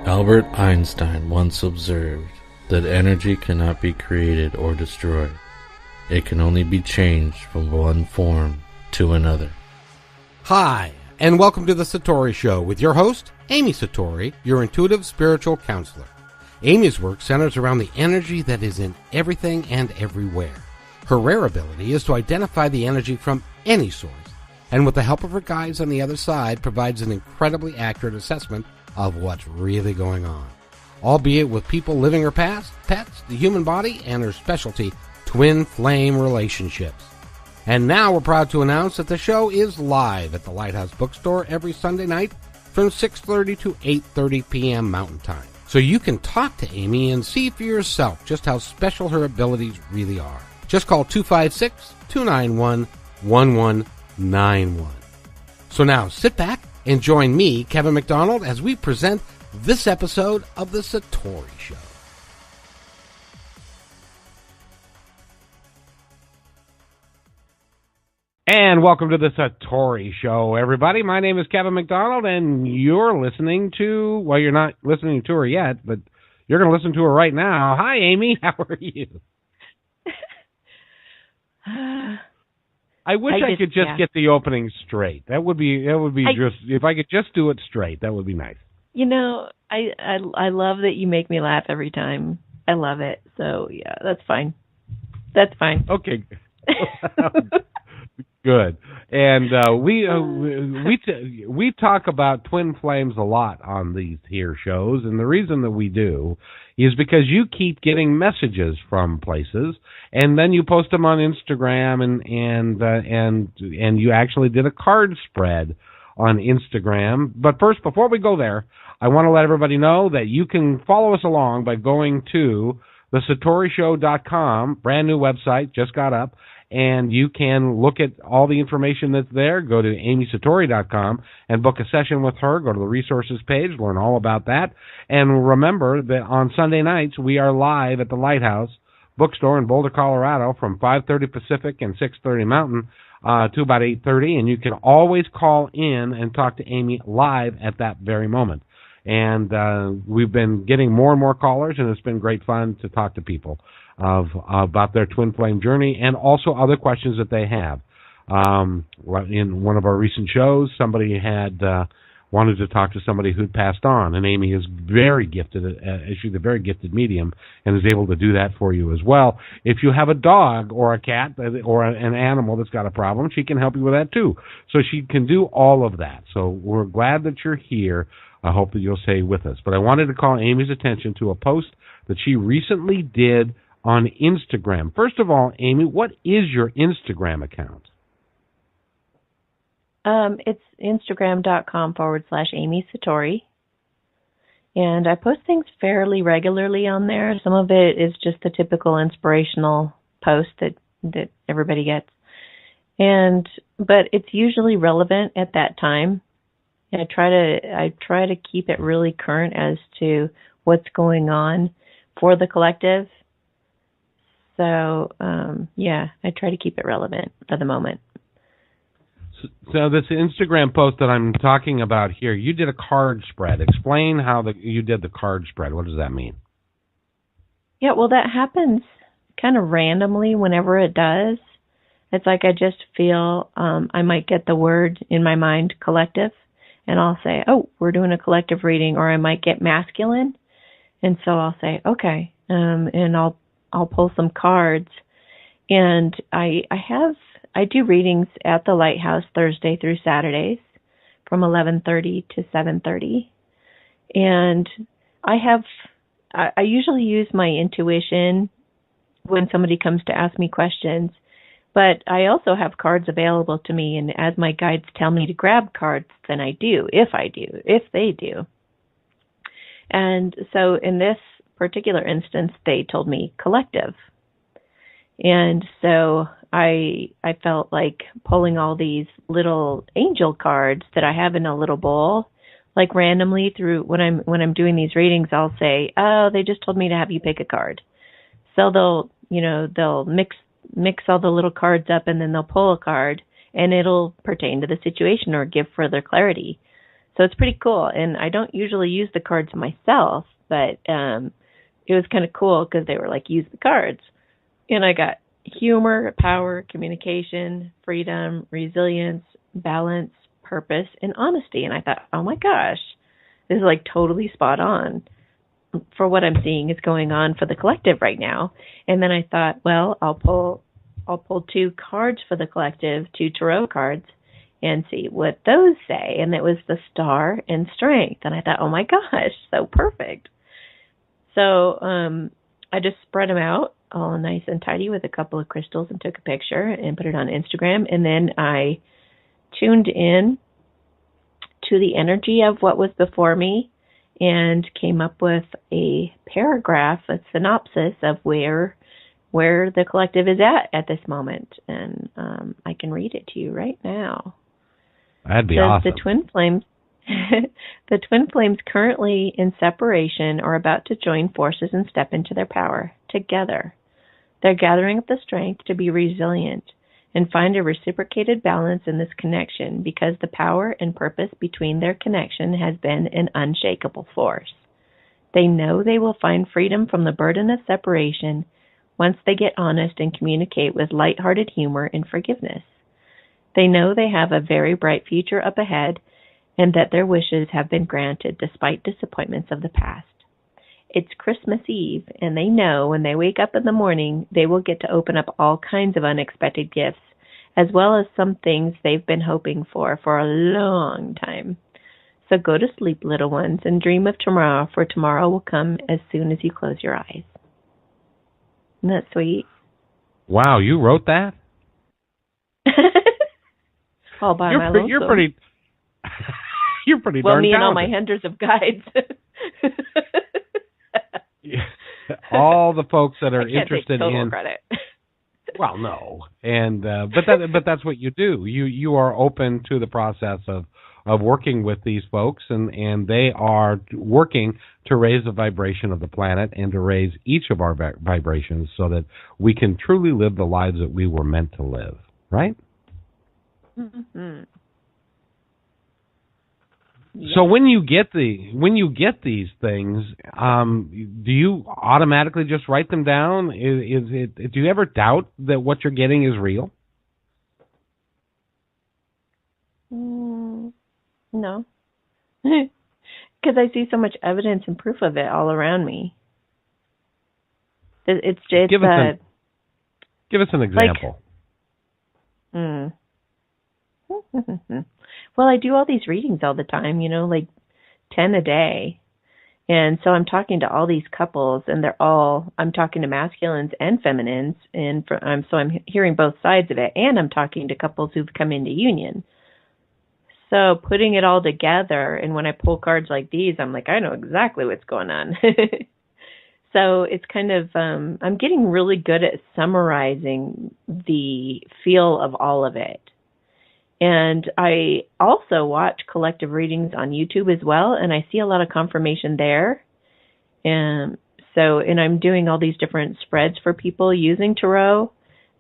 Albert Einstein once observed that energy cannot be created or destroyed. It can only be changed from one form to another. Hi, and welcome to the Satori Show with your host, Amy Satori, your intuitive spiritual counselor. Amy's work centers around the energy that is in everything and everywhere. Her rare ability is to identify the energy from any source, and with the help of her guides on the other side, provides an incredibly accurate assessment of what's really going on, albeit with people living or past, pets, the human body, and her specialty, twin flame relationships. And now we're proud to announce that the show is live at the Lighthouse Bookstore every Sunday night from 6:30 to 8:30 p.m. Mountain Time. So you can talk to Amy and see for yourself just how special her abilities really are. Just call 256-291-1191. So now sit back and join me, Kevin McDonald, as we present this episode of The Satori Show. And welcome to The Satori Show, everybody. My name is Kevin McDonald, and you're listening to, well, you're not listening to her yet, but you're going to listen to her right now. Hi, Amy. How are you? I wish I could just get the opening straight. That would be just, if I could just do it straight, that would be nice. You know, I love that you make me laugh every time. I love it. So yeah, that's fine. That's fine. Okay. Good. And we talk about twin flames a lot on these here shows, and the reason that we do is because you keep getting messages from places, and then you post them on Instagram, and you actually did a card spread on Instagram. But first, before we go there, I want to let everybody know that you can follow us along by going to theSatoriShow.com, brand new website, just got up, and you can look at all the information that's there. Go to amysatori.com and book a session with her. Go to the resources page, learn all about that. And remember that on Sunday nights, we are live at the Lighthouse Bookstore in Boulder, Colorado from 5:30 Pacific and 6:30 Mountain to about 8:30. And you can always call in and talk to Amy live at that very moment. And we've been getting more and more callers, and it's been great fun to talk to people about their twin flame journey and also other questions that they have. In one of our recent shows, somebody had wanted to talk to somebody who'd passed on, and Amy is very gifted. She's a very gifted medium and is able to do that for you as well. If you have a dog or a cat or an animal that's got a problem, she can help you with that too. So she can do all of that. So we're glad that you're here. I hope that you'll stay with us. But I wanted to call Amy's attention to a post that she recently did on Instagram. First of all, Amy, what is your Instagram account? It's Instagram.com/Amy Satori. And I post things fairly regularly on there. Some of it is just the typical inspirational post that everybody gets. But it's usually relevant at that time. And I try to keep it really current as to what's going on for the collective. So, I try to keep it relevant for the moment. So this Instagram post that I'm talking about here, you did a card spread. Explain how you did the card spread. What does that mean? Yeah, well, that happens kind of randomly whenever it does. It's like I just feel I might get the word in my mind, collective, and I'll say, oh, we're doing a collective reading, or I might get masculine, and so I'll say, okay, and I'll pull some cards, and I do readings at the Lighthouse Thursday through Saturdays from 11:30 to 7:30, and I usually use my intuition when somebody comes to ask me questions, but I also have cards available to me, and as my guides tell me to grab cards, then I do, if they do. And so in this particular instance, they told me collective. And so I felt like pulling all these little angel cards that I have in a little bowl, like randomly through when I'm doing these readings, I'll say, oh, they just told me to have you pick a card. So they'll mix all the little cards up, and then they'll pull a card, and it'll pertain to the situation or give further clarity. So it's pretty cool. And I don't usually use the cards myself, but it was kind of cool because they were like, use the cards. And I got humor, power, communication, freedom, resilience, balance, purpose, and honesty. And I thought, oh my gosh, this is like totally spot on for what I'm seeing is going on for the collective right now. And then I thought, well, I'll pull 2 cards for the collective, 2 tarot cards, and see what those say. And it was the Star and Strength. And I thought, oh my gosh, so perfect. So I just spread them out all nice and tidy with a couple of crystals and took a picture and put it on Instagram. And then I tuned in to the energy of what was before me and came up with a paragraph, a synopsis of where the collective is at this moment. And I can read it to you right now. That'd be awesome. The twin flames, the twin flames currently in separation are about to join forces and step into their power together. They're gathering up the strength to be resilient and find a reciprocated balance in this connection because the power and purpose between their connection has been an unshakable force. They know they will find freedom from the burden of separation once they get honest and communicate with lighthearted humor and forgiveness. They know they have a very bright future up ahead and that their wishes have been granted despite disappointments of the past. It's Christmas Eve, and they know when they wake up in the morning, they will get to open up all kinds of unexpected gifts, as well as some things they've been hoping for a long time. So go to sleep, little ones, and dream of tomorrow, for tomorrow will come as soon as you close your eyes. Isn't that sweet? Wow, you wrote that? All by my lonesome. You're pretty you're pretty well, darn me talented. And all my hundreds of guides. All the folks that are I can't interested take total in credit. Well, no, and but that's what you do. You are open to the process of working with these folks, and they are working to raise the vibration of the planet and to raise each of our vibrations so that we can truly live the lives that we were meant to live. Right? Mm-hmm. So when you get these things, do you automatically just write them down? Do you ever doubt that what you're getting is real? No, because I see so much evidence and proof of it all around me. It's give us an example. Well, I do all these readings all the time, like 10 a day. And so I'm talking to all these couples, and I'm talking to masculines and feminines, and so I'm hearing both sides of it, and I'm talking to couples who've come into union. So putting it all together, and when I pull cards like these, I'm like, I know exactly what's going on. So it's kind of, I'm getting really good at summarizing the feel of all of it. And I also watch collective readings on YouTube as well, and I see a lot of confirmation there. And I'm doing all these different spreads for people using tarot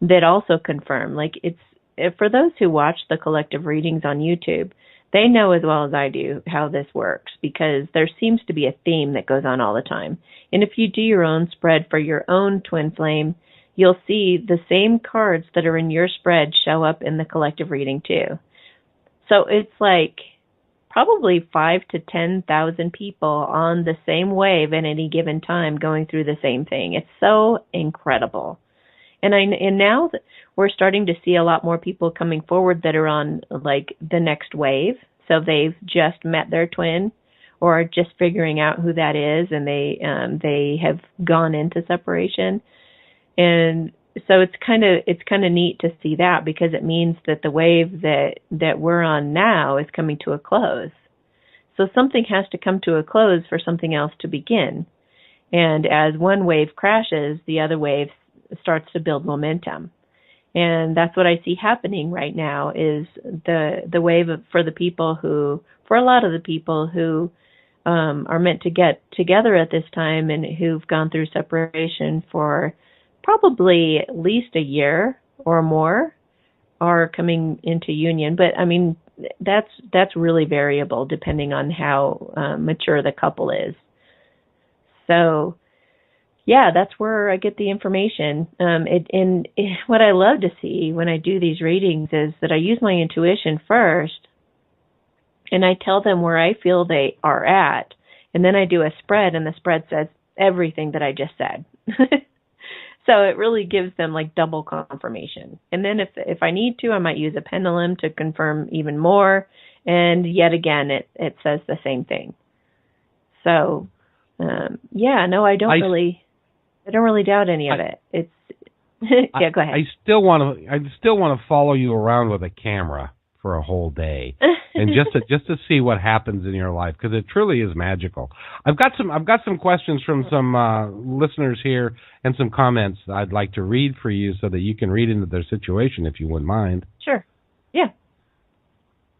that also confirm. Like, for those who watch the collective readings on YouTube, they know as well as I do how this works, because there seems to be a theme that goes on all the time. And if you do your own spread for your own twin flame, you'll see the same cards that are in your spread show up in the collective reading too. So it's like probably 5,000 to 10,000 people on the same wave at any given time going through the same thing. It's so incredible. And now that we're starting to see a lot more people coming forward that are on like the next wave. So they've just met their twin or are just figuring out who that is, and they have gone into separation. And so it's kind of neat to see that, because it means that the wave that we're on now is coming to a close. So something has to come to a close for something else to begin. And as one wave crashes, the other wave starts to build momentum. And that's what I see happening right now, is the wave for a lot of the people who are meant to get together at this time and who've gone through separation for probably at least a year or more, are coming into union. But I mean, that's really variable depending on how mature the couple is. So, yeah, that's where I get the information. What I love to see when I do these readings is that I use my intuition first, and I tell them where I feel they are at, and then I do a spread, and the spread says everything that I just said. So it really gives them like double confirmation. And then if I need to, I might use a pendulum to confirm even more. And yet again, it says the same thing. So, I don't really doubt any of it. It's yeah, go ahead. I still want to follow you around with a camera for a whole day, and just to see what happens in your life, because it truly is magical. I've got some questions from some listeners here and some comments I'd like to read for you so that you can read into their situation if you wouldn't mind. Sure. Yeah.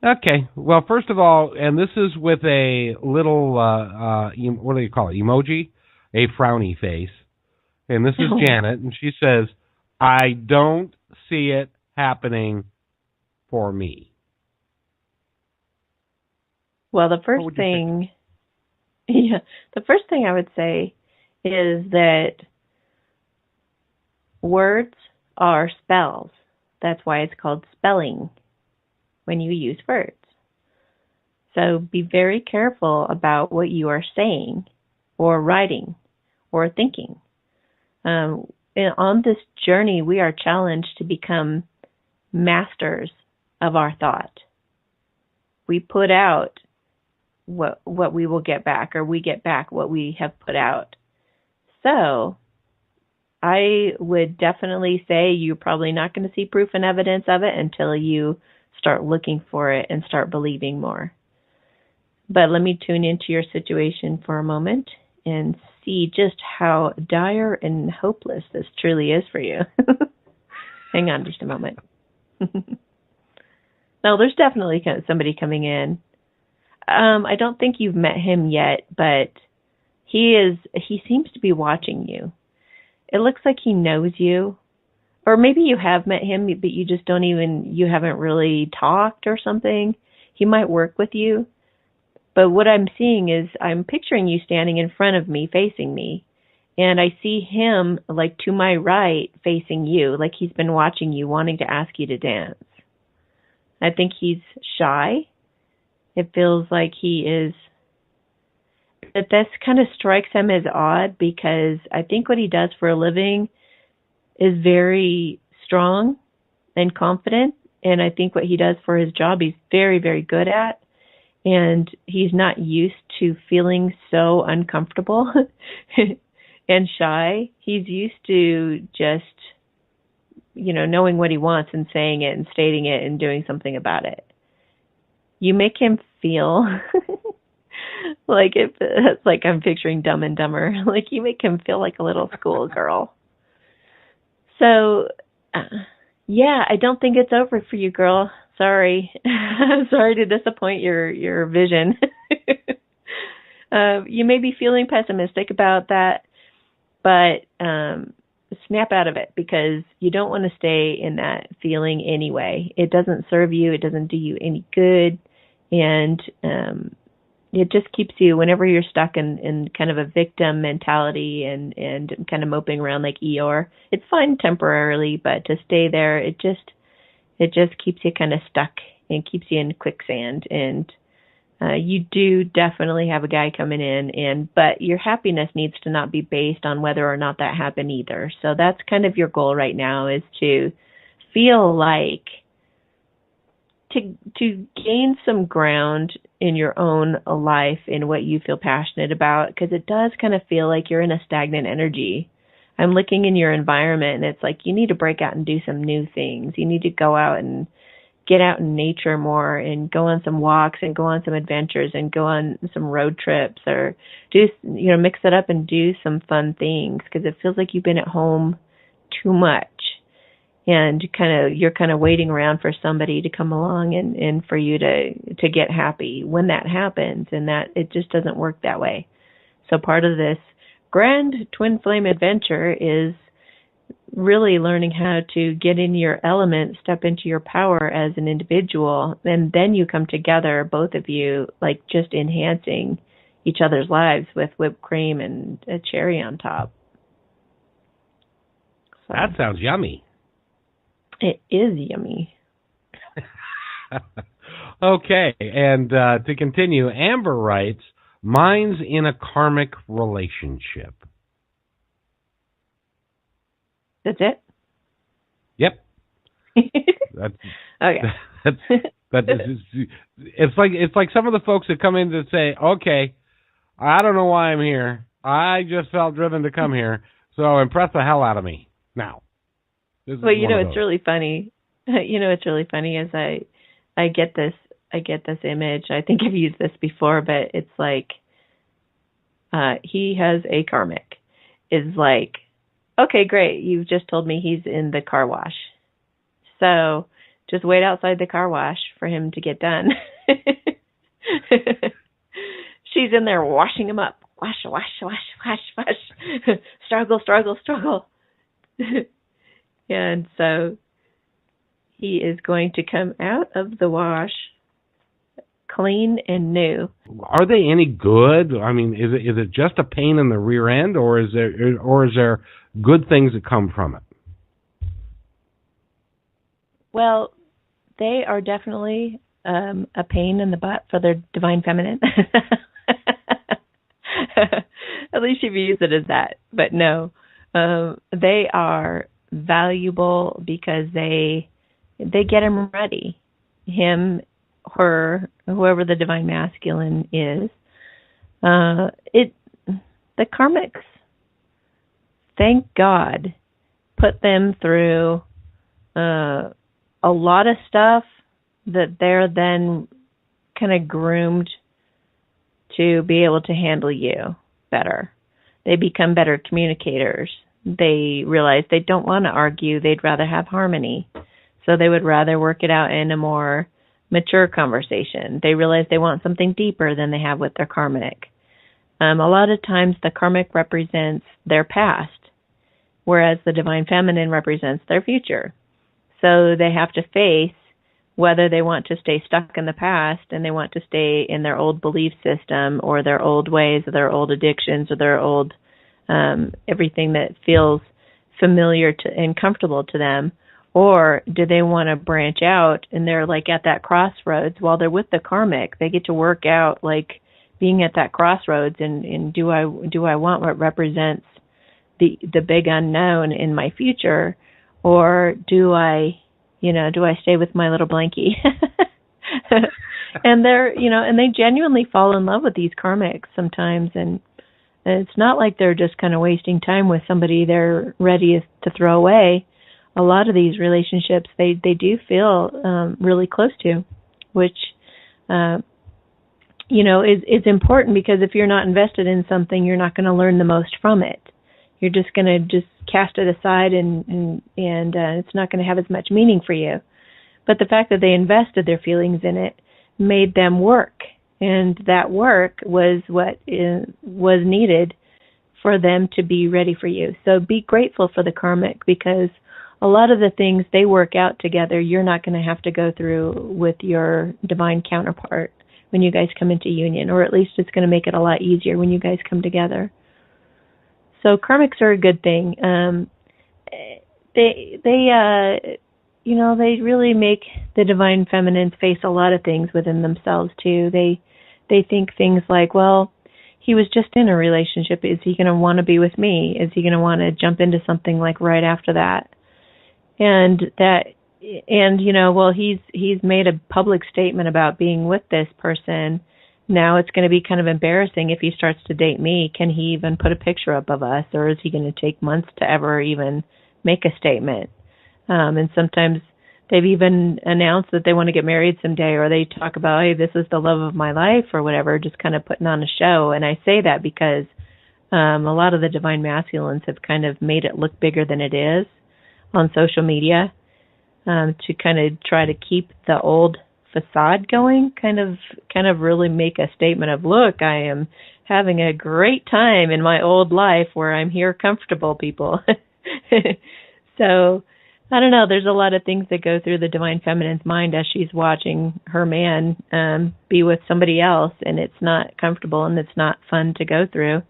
Okay. Well, first of all, and this is with a little what do you call it? Emoji, a frowny face, and this is Janet, and she says, "I don't see it happening for me." Well, the first thing I would say is that words are spells. That's why it's called spelling when you use words. So be very careful about what you are saying or writing or thinking. On this journey, we are challenged to become masters of our thought. We put out what we will get back, or we get back what we have put out. So I would definitely say you're probably not going to see proof and evidence of it until you start looking for it and start believing more. But let me tune into your situation for a moment and see just how dire and hopeless this truly is for you. Hang on just a moment. No, there's definitely somebody coming in. I don't think you've met him yet, but he seems to be watching you. It looks like he knows you. Or maybe you have met him, but you haven't really talked or something. He might work with you. But what I'm seeing is I'm picturing you standing in front of me, facing me. And I see him like to my right, facing you, like he's been watching you, wanting to ask you to dance. I think he's shy. It feels like he is, that this kind of strikes him as odd, because I think what he does for a living is very strong and confident. And I think what he does for his job, he's very, very good at. And he's not used to feeling so uncomfortable and shy. He's used to just, knowing what he wants and saying it and stating it and doing something about it. You make him feel like I'm picturing Dumb and Dumber. Like you make him feel like a little schoolgirl. So, I don't think it's over for you, girl. Sorry. Sorry to disappoint your vision. You may be feeling pessimistic about that, but snap out of it, because you don't want to stay in that feeling anyway. It doesn't serve you. It doesn't do you any good. And it just keeps you, whenever you're stuck in kind of a victim mentality and kind of moping around like Eeyore, it's fine temporarily, but to stay there, it just keeps you kind of stuck and keeps you in quicksand. And you do definitely have a guy coming in, but your happiness needs to not be based on whether or not that happened either. So that's kind of your goal right now, is to feel like to gain some ground in your own life in what you feel passionate about, because it does kind of feel like you're in a stagnant energy. I'm looking in your environment, and it's like you need to break out and do some new things. You need to go out and get out in nature more and go on some walks and go on some adventures and go on some road trips, or do, mix it up and do some fun things, because it feels like you've been at home too much. And you're kind of waiting around for somebody to come along and for you to get happy when that happens, and that it just doesn't work that way. So part of this grand twin flame adventure is really learning how to get in your element, step into your power as an individual, and then you come together, both of you, like just enhancing each other's lives with whipped cream and a cherry on top. So, that sounds yummy. It is yummy. Okay, and to continue, Amber writes, mine's in a karmic relationship. That's it? Yep. That's, okay. It's like some of the folks that come in to say, okay, I don't know why I'm here. I just felt driven to come here, so impress the hell out of me now. Well, it's really funny. It's really funny as I get this image. I think I've used this before, but it's like he has a karmic. Is like, okay, great. You've just told me he's in the car wash. So just wait outside the car wash for him to get done. She's in there washing him up. Wash, wash, wash, wash, wash. Struggle, struggle, struggle. And so he is going to come out of the wash clean and new. Are they any good? I mean, is it just a pain in the rear end, or is there good things that come from it? Well, they are definitely a pain in the butt for their divine feminine. At least you've used it as that. But no, they are valuable because they get him ready. Him, her, whoever the divine masculine is. The karmics, thank God, put them through a lot of stuff that they're then kind of groomed to be able to handle you better. They become better communicators. They realize they don't want to argue. They'd rather have harmony. So they would rather work it out in a more mature conversation. They realize they want something deeper than they have with their karmic. A lot of times the karmic represents their past, whereas the divine feminine represents their future. So they have to face whether they want to stay stuck in the past and they want to stay in their old belief system or their old ways or their old addictions or their old everything that feels familiar to and comfortable to them, or do they want to branch out and they're like at that crossroads while they're with the karmic. They get to work out like being at that crossroads and do I want what represents the big unknown in my future, or do I stay with my little blankie? And and they genuinely fall in love with these karmics sometimes, and it's not like they're just kind of wasting time with somebody they're ready to throw away. A lot of these relationships they do feel really close to, which is important, because if you're not invested in something, you're not going to learn the most from it. You're just going to just cast it aside and it's not going to have as much meaning for you. But the fact that they invested their feelings in it made them work. And that work was what was needed for them to be ready for you. So be grateful for the karmic, because a lot of the things they work out together, you're not going to have to go through with your divine counterpart when you guys come into union, or at least it's going to make it a lot easier when you guys come together. So karmics are a good thing. They really make the divine feminines face a lot of things within themselves too. They think things like, well, he was just in a relationship. Is he going to want to be with me? Is he going to want to jump into something like right after that? Well, he's made a public statement about being with this person. Now it's going to be kind of embarrassing if he starts to date me. Can he even put a picture up of us, or is he going to take months to ever even make a statement? And sometimes they've even announced that they want to get married someday, or they talk about, hey, this is the love of my life or whatever, just kind of putting on a show. And I say that because a lot of the divine masculines have kind of made it look bigger than it is on social media, to kind of try to keep the old facade going, kind of really make a statement of, look, I am having a great time in my old life where I'm here comfortable, people. So, I don't know. There's a lot of things that go through the Divine Feminine's mind as she's watching her man be with somebody else, and it's not comfortable and it's not fun to go through.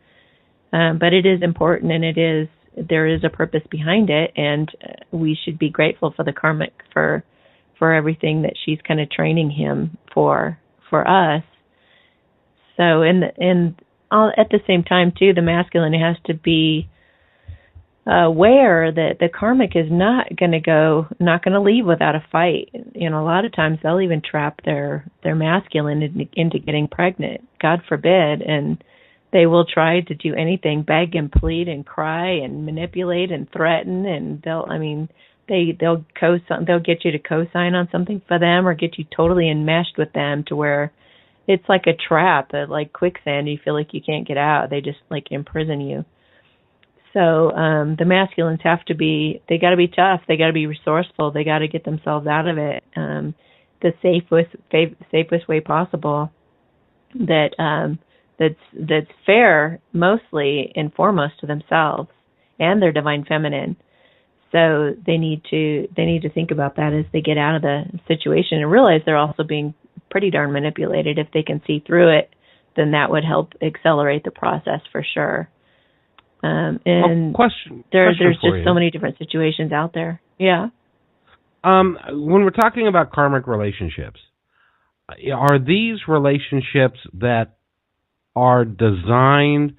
But it is important, and there is a purpose behind it, and we should be grateful for the karmic for everything that she's kind of training him for us. So, at the same time too, the masculine has to be aware that the karmic is not going to leave without a fight. A lot of times they'll even trap their masculine into getting pregnant, God forbid, and they will try to do anything, beg and plead and cry and manipulate and threaten, and they'll get you to co-sign on something for them or get you totally enmeshed with them to where it's like a trap, like quicksand. You feel like you can't get out. They just like imprison you. So the masculines got to be tough. They got to be resourceful. They got to get themselves out of it the safest way possible. That's fair, mostly and foremost to themselves and their divine feminine. So they need to think about that as they get out of the situation and realize they're also being pretty darn manipulated. If they can see through it, then that would help accelerate the process for sure. And there's just so many different situations out there. Yeah. When we're talking about karmic relationships, are these relationships that are designed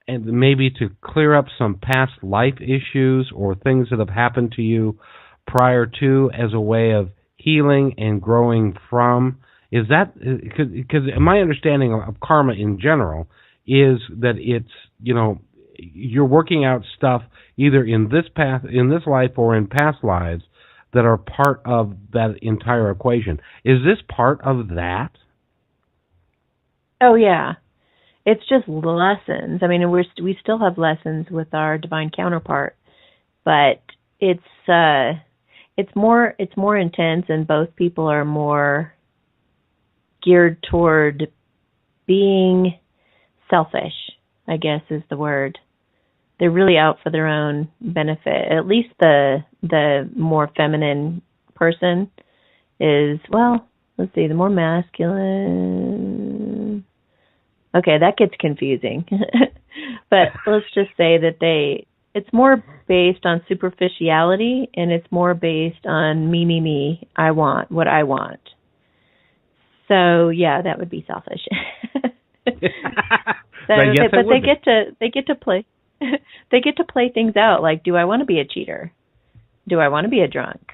and maybe to clear up some past life issues or things that have happened to you prior to as a way of healing and growing from? Is that because my understanding of karma in general is that it's, you're working out stuff either in this life or in past lives that are part of that entire equation. Is this part of that? Oh yeah. It's just lessons. I mean, we still have lessons with our divine counterpart, but it's more intense, and both people are more geared toward being selfish, I guess is the word. They're really out for their own benefit. At least the more feminine person is, let's see, the more masculine. Okay, that gets confusing. But let's just say that it's more based on superficiality, and it's more based on me, I want what I want. So yeah, that would be selfish. They get to play things out. Like, do I want to be a cheater? Do I want to be a drunk?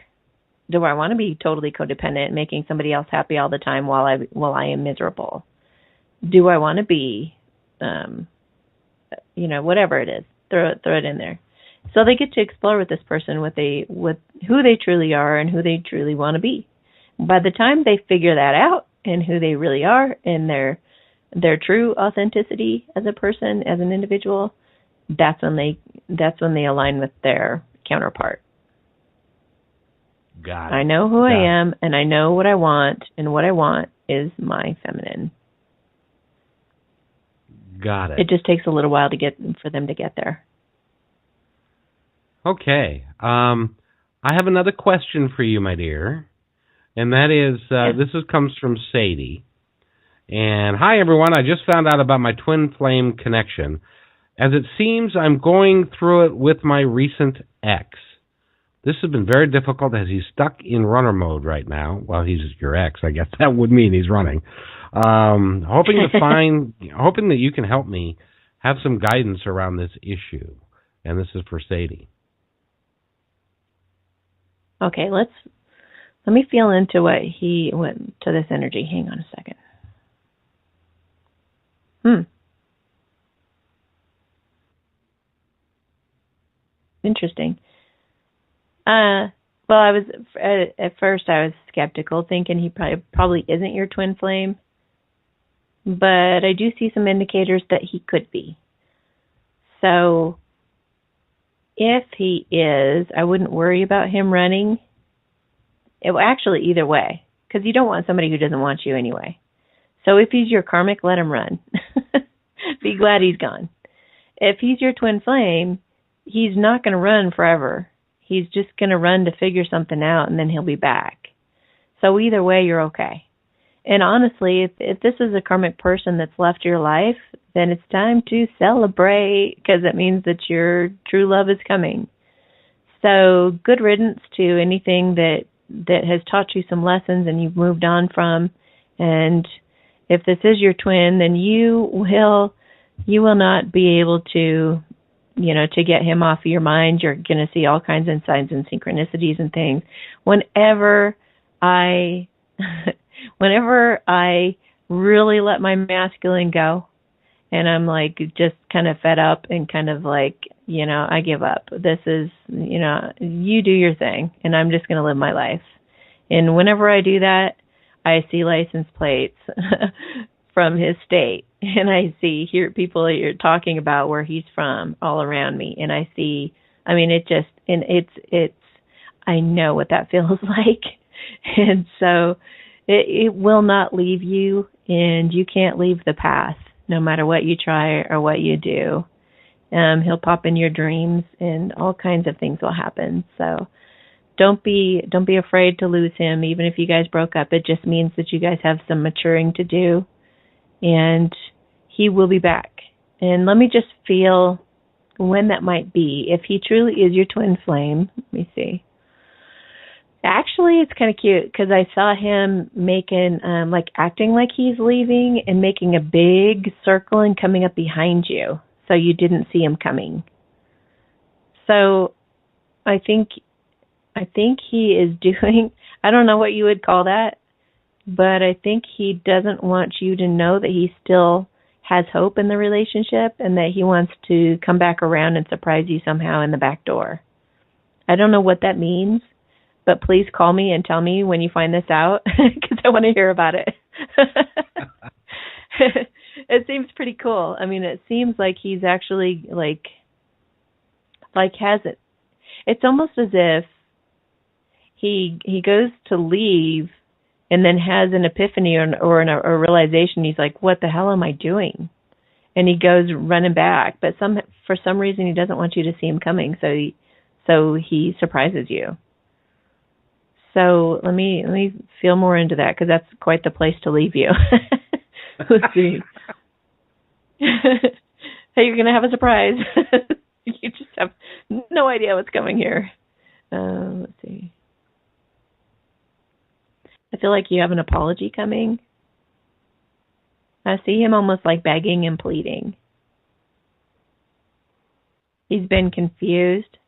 Do I want to be totally codependent, making somebody else happy all the time while I am miserable? Do I want to be, whatever it is, throw it in there. So they get to explore with this person with who they truly are and who they truly want to be. By the time they figure that out and who they really are and their true authenticity as a person, as an individual, that's when they align with their counterpart. Got it. I know who I am, and I know what I want, and what I want is my feminine. Got it. It just takes a little while for them to get there. Okay. I have another question for you, my dear, and that is, this comes from Sadie. And hi, everyone. I just found out about my twin flame connection. As it seems, I'm going through it with my recent ex. This has been very difficult as he's stuck in runner mode right now. Well, he's your ex. I guess that would mean he's running. Hoping that you can help me have some guidance around this issue. And this is for Sadie. Okay, let me feel into what he went to this energy. Hang on a second. Interesting. Well, at first I was skeptical, thinking he probably isn't your twin flame, but I do see some indicators that he could be. So if he is, I wouldn't worry about him running. Actually, either way, because you don't want somebody who doesn't want you anyway. So if he's your karmic, let him run. Be glad he's gone. If he's your twin flame, he's not going to run forever. He's just going to run to figure something out, and then he'll be back. So either way, you're okay. And honestly, if this is a karmic person that's left your life, then it's time to celebrate, because it means that your true love is coming. So good riddance to anything that has taught you some lessons and you've moved on from. And if this is your twin, then you will not be able to, to get him off of your mind. You're going to see all kinds of signs and synchronicities and things. Whenever I really let my masculine go, and I'm like just kind of fed up and kind of like, I give up. This is, you do your thing, and I'm just going to live my life. And whenever I do that, I see license plates from his state, and I hear people you're talking about where he's from all around me, and I see, I know what that feels like. And so it will not leave you, and you can't leave the path no matter what you try or what you do. He'll pop in your dreams, and all kinds of things will happen. So don't be afraid to lose him. Even if you guys broke up, it just means that you guys have some maturing to do, and he will be back. And let me just feel when that might be. If he truly is your twin flame, let me see. Actually, it's kind of cute because I saw him making, acting like he's leaving and making a big circle and coming up behind you, so you didn't see him coming. So I think he is doing, I don't know what you would call that, but I think he doesn't want you to know that he still has hope in the relationship and that he wants to come back around and surprise you somehow in the back door. I don't know what that means, but please call me and tell me when you find this out, because I want to hear about it. It seems pretty cool. I mean, it seems like he's actually has it. It's almost as if he goes to leave and then has an epiphany or a realization. He's like, what the hell am I doing? And he goes running back. But for some reason, he doesn't want you to see him coming, so he surprises you. So let me feel more into that, because that's quite the place to leave you. Let's see. Hey, you're going to have a surprise. You just have no idea what's coming here. Let's see. I feel like you have an apology coming. I see him almost like begging and pleading. He's been confused.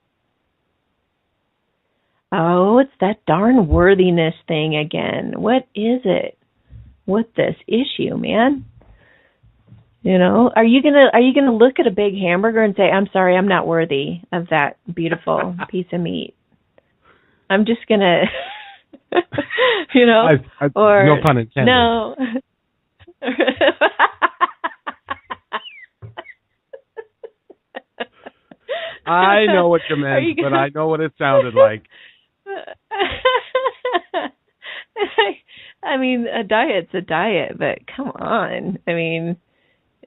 Oh, it's that darn worthiness thing again. What is it with this issue, man? Are you gonna look at a big hamburger and say, I'm sorry, I'm not worthy of that beautiful piece of meat? I'm just gonna, or no pun intended. No. I know what you meant, but I know what it sounded like. I mean, a diet's a diet, but come on. I mean,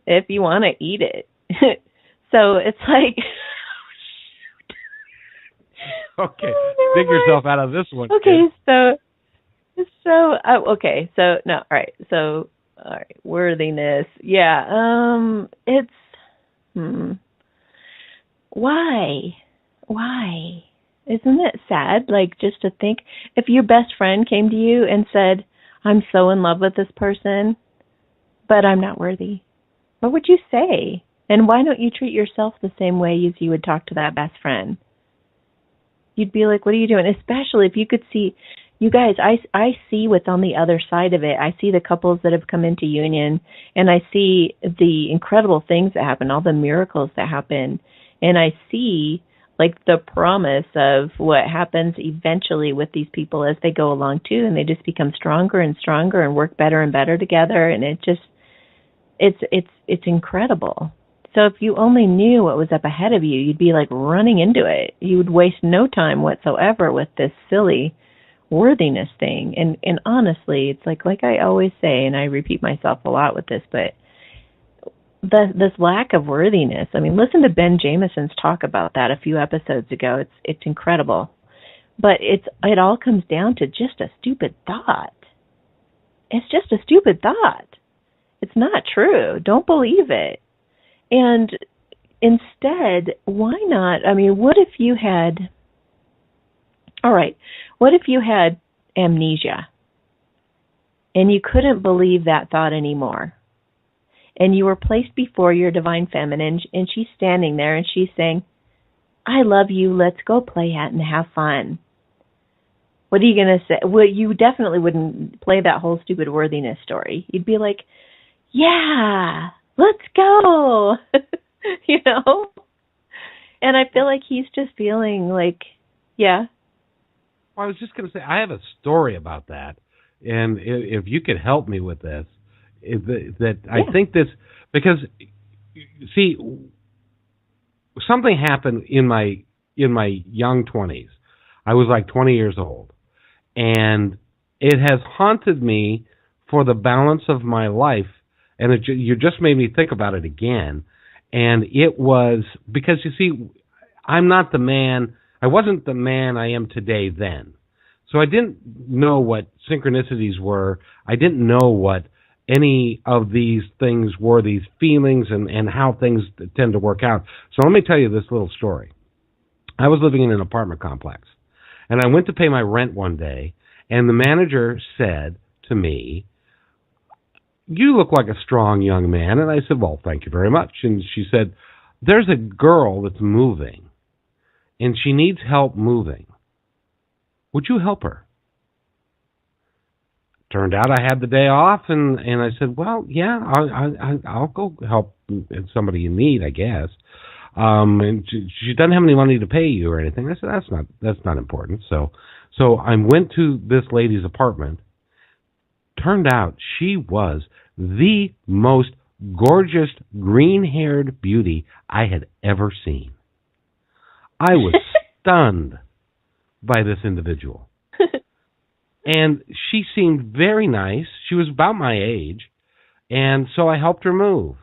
if you want to eat it. So it's like... Okay, dig yourself out of this one. Okay, kid. all right, worthiness. Yeah, it's... Why? Isn't it sad? Just to think, if your best friend came to you and said, I'm so in love with this person, but I'm not worthy, what would you say? And why don't you treat yourself the same way as you would talk to that best friend? You'd be like, what are you doing? Especially if you could see, you guys, I see what's on the other side of it. I see the couples that have come into union, and I see the incredible things that happen, all the miracles that happen. And I see the promise of what happens eventually with these people as they go along too, and they just become stronger and stronger and work better and better together. And it's incredible. So if you only knew what was up ahead of you, you'd be running into it. You would waste no time whatsoever with this silly worthiness thing. And honestly, it's like I always say, and I repeat myself a lot with this, but this lack of worthiness. I mean, listen to Ben Jameson's talk about that a few episodes ago. It's incredible. But it all comes down to just a stupid thought. It's just a stupid thought. It's not true. Don't believe it. And instead, why not? I mean, what if you had amnesia and you couldn't believe that thought anymore? And you were placed before your divine feminine, and she's standing there and she's saying, I love you, let's go play at and have fun. What are you going to say? Well, you definitely wouldn't play that whole stupid worthiness story. You'd be like, yeah, let's go, you know? And I feel like he's just feeling like, yeah. Well, I was just going to say, I have a story about that. And if you could help me with this, I think this, because, see, something happened in my young 20s. I was like 20 years old. And it has haunted me for the balance of my life. And you just made me think about it again. And it was because, you see, I wasn't the man I am today then. So I didn't know what synchronicities were. I didn't know what any of these things were, these feelings and how things tend to work out. So let me tell you this little story. I was living in an apartment complex, and I went to pay my rent one day, and the manager said to me, you look like a strong young man. And I said, well, thank you very much. And she said, there's a girl that's moving, and she needs help moving. Would you help her? Turned out I had the day off, and I said, well, yeah, I'll go help somebody in need, I guess. And she doesn't have any money to pay you or anything. I said, that's not important. So I went to this lady's apartment. Turned out she was the most gorgeous green-haired beauty I had ever seen. I was stunned by this individual. And she seemed very nice. She was about my age. And so I helped her move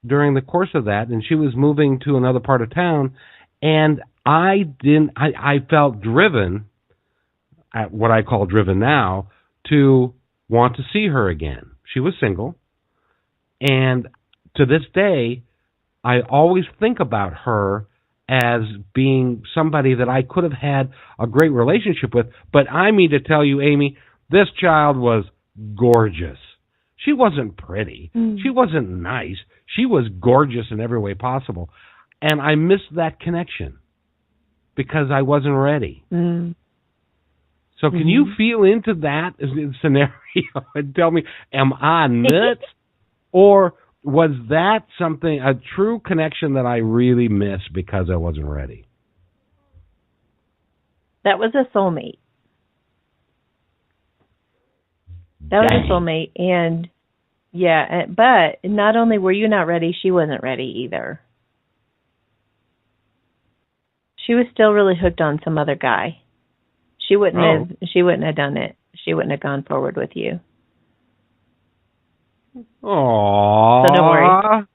during the course of that. And she was moving to another part of town. And I felt driven, at what I call driven now, to want to see her again. She was single. And to this day, I always think about her as being somebody that I could have had a great relationship with. But I mean to tell you, Amy, this child was gorgeous. She wasn't pretty. She wasn't nice. She was gorgeous in every way possible. And I missed that connection because I wasn't ready. So can you feel into that scenario and tell me, am I nuts? Or was that something, a true connection that I really missed because I wasn't ready? That was a soulmate. That was a soulmate. And yeah, but not only were you not ready, she wasn't ready either. She was still really hooked on some other guy. She wouldn't have done it. She wouldn't have gone forward with you. Aww. So don't worry.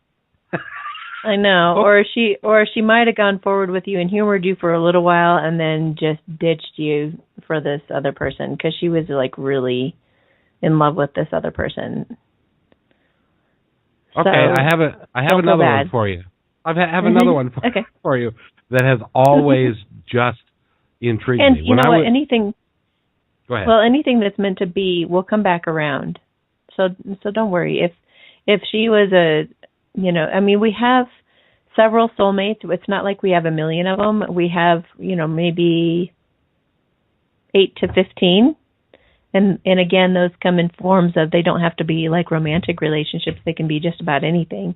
I know. Or she might have gone forward with you and humored you for a little while and then just ditched you for this other person because she was like really in love with this other person. Okay, so, I have another one for you. I have another one for you that has always just intrigued me. And you know what? Anything. Go ahead. Well, anything that's meant to be will come back around. So don't worry. If she was we have several soulmates. It's not like we have a million of them. We have, maybe 8 to 15. And again, those come in forms of, they don't have to be like romantic relationships. They can be just about anything.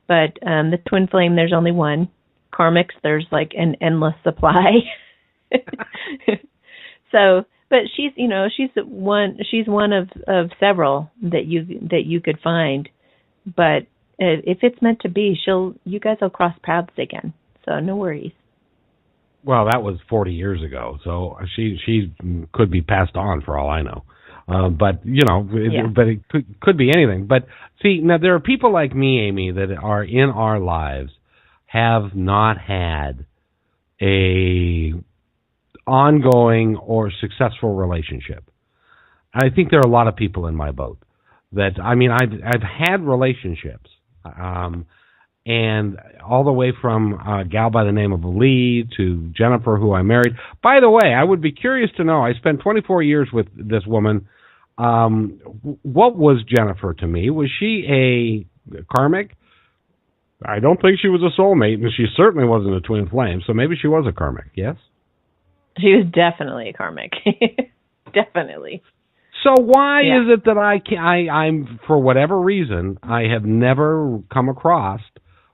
But the twin flame, there's only one. Karmics, there's like an endless supply. So, but she's one of several that you could find. But if it's meant to be, you guys will cross paths again. So no worries. Well, that was 40 years ago, so she could be passed on for all I know. But but it could be anything. But see, now there are people like me, Amy, that are in our lives have not had a ongoing or successful relationship. I think there are a lot of people in my boat that, I mean, I've had relationships, and all the way from a gal by the name of Lee to Jennifer, who I married. By the way, I would be curious to know, I spent 24 years with this woman. What was Jennifer to me? Was she a karmic? I don't think she was a soulmate, and she certainly wasn't a twin flame, so maybe she was a karmic, yes? She was definitely a karmic. Definitely. So why is it that I'm for whatever reason, I have never come across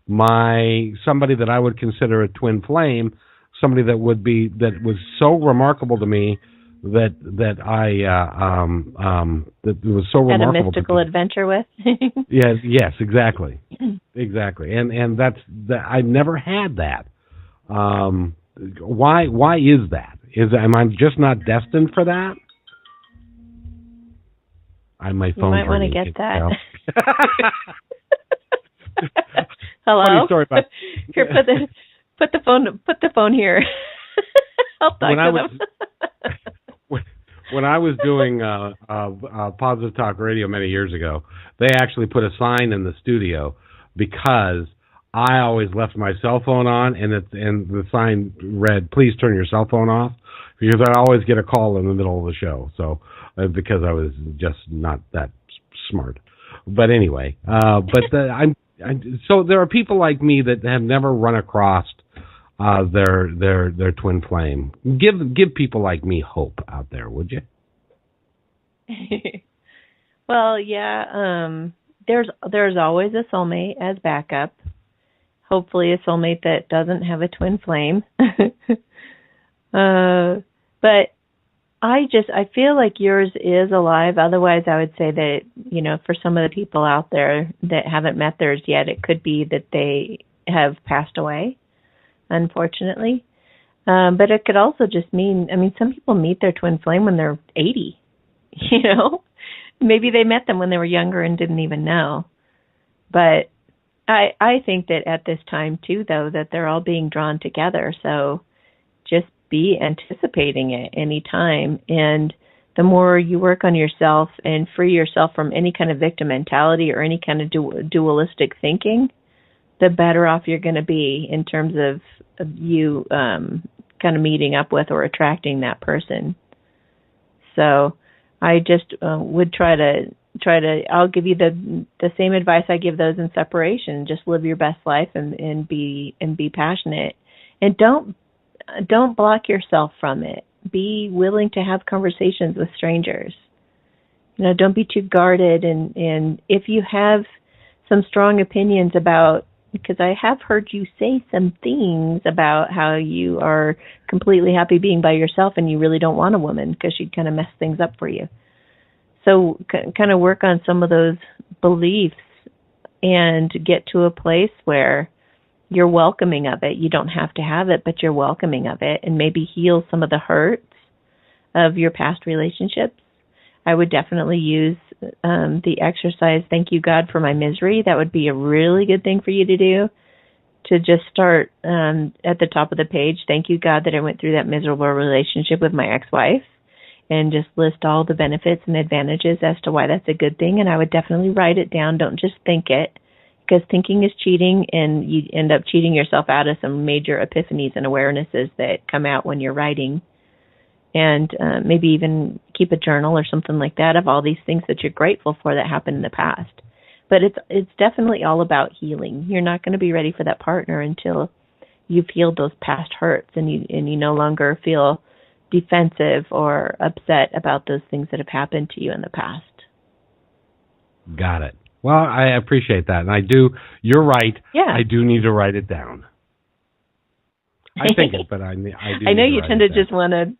somebody that I would consider a twin flame, somebody that was so remarkable to me that was so remarkable. Had a mystical adventure with. Yes, exactly, and that's I never had that. Why is that? Am I just not destined for that? My phone. You might want to get that. Hello. Funny story about. Here, put the phone here. I'll talk to them. When I was doing Positive Talk Radio many years ago, they actually put a sign in the studio because I always left my cell phone on, and the sign read, "Please turn your cell phone off," because I always get a call in the middle of the show. So because I was just not that smart. But anyway, so there are people like me that have never run across their twin flame. Give people like me hope out there, would you? Well, yeah. There's always a soulmate as backup. Hopefully, a soulmate that doesn't have a twin flame. But I feel like yours is alive. Otherwise, I would say that, for some of the people out there that haven't met theirs yet, it could be that they have passed away, unfortunately. But it could also just mean, some people meet their twin flame when they're 80, Maybe they met them when they were younger and didn't even know. But I think that at this time, too, though, that they're all being drawn together. So just be anticipating it any time. And the more you work on yourself and free yourself from any kind of victim mentality or any kind of dualistic thinking, the better off you're going to be in terms of you kind of meeting up with or attracting that person. So I just would try to, I'll give you the same advice I give those in separation. Just live your best life and be passionate. And don't block yourself from it. Be willing to have conversations with strangers. Don't be too guarded. And if you have some strong opinions about, because I have heard you say some things about how you are completely happy being by yourself and you really don't want a woman because she'd kind of mess things up for you. So kind of work on some of those beliefs and get to a place where you're welcoming of it. You don't have to have it, but you're welcoming of it, and maybe heal some of the hurts of your past relationships. I would definitely use the exercise, "Thank you, God, for my misery." That would be a really good thing for you to do, to just start at the top of the page. "Thank you, God, that I went through that miserable relationship with my ex-wife," and just list all the benefits and advantages as to why that's a good thing. And I would definitely write it down. Don't just think it, because thinking is cheating, and you end up cheating yourself out of some major epiphanies and awarenesses that come out when you're writing. And maybe even keep a journal or something like that of all these things that you're grateful for that happened in the past. But it's definitely all about healing. You're not going to be ready for that partner until you've healed those past hurts and you no longer feel defensive or upset about those things that have happened to you in the past. Got it. Well, I appreciate that. And I do, you're right. Yeah. I do need to write it down. I think it, but I do. I know you tend to just want to,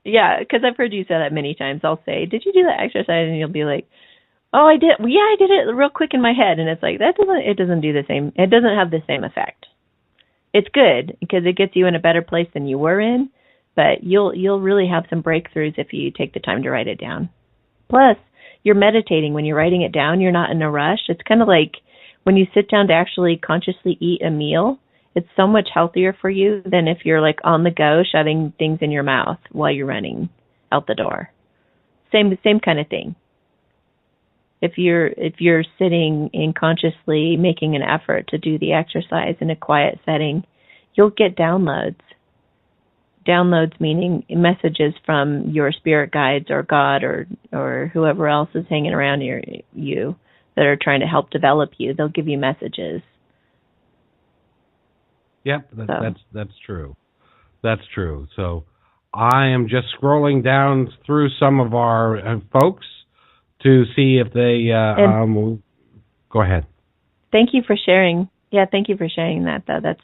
yeah, because I've heard you say that many times. I'll say, "Did you do that exercise?" And you'll be like, "Oh, I did. Well, yeah, I did it real quick in my head." And it's like, it doesn't do the same. It doesn't have the same effect. It's good because it gets you in a better place than you were in, but you'll really have some breakthroughs if you take the time to write it down. Plus, you're meditating. When you're writing it down, you're not in a rush. It's kind of like when you sit down to actually consciously eat a meal, it's so much healthier for you than if you're like on the go, shoving things in your mouth while you're running out the door. Same kind of thing. If you're sitting and consciously making an effort to do the exercise in a quiet setting, you'll get downloads. Downloads meaning messages from your spirit guides or God or whoever else is hanging around you that are trying to help develop you. They'll give you messages. Yep, that's true. That's true. So I am just scrolling down through some of our folks to see if they go ahead. Thank you for sharing. Yeah, thank you for sharing that, though. That's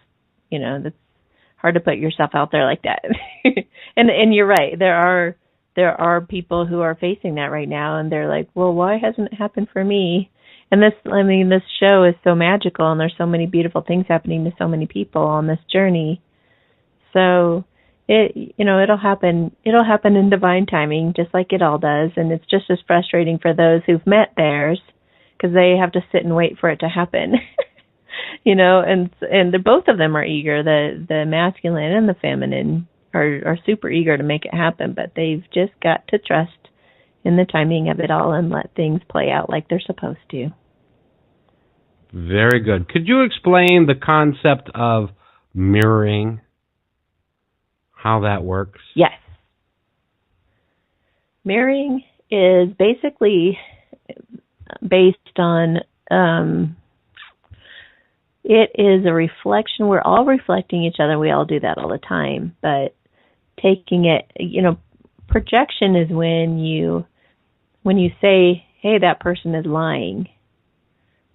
hard to put yourself out there like that. and you're right. There are people who are facing that right now, and they're like, well, why hasn't it happened for me? And this show is so magical, and there's so many beautiful things happening to so many people on this journey. So it'll happen in divine timing, just like it all does. And it's just as frustrating for those who've met theirs, because they have to sit and wait for it to happen. And both of them are eager. The masculine and the feminine are super eager to make it happen, but they've just got to trust in the timing of it all and let things play out like they're supposed to. Very good. Could you explain the concept of mirroring, how that works? Yes. Mirroring is basically based on it is a reflection. We're all reflecting each other. We all do that all the time. But taking it, projection is when you say, hey, that person is lying,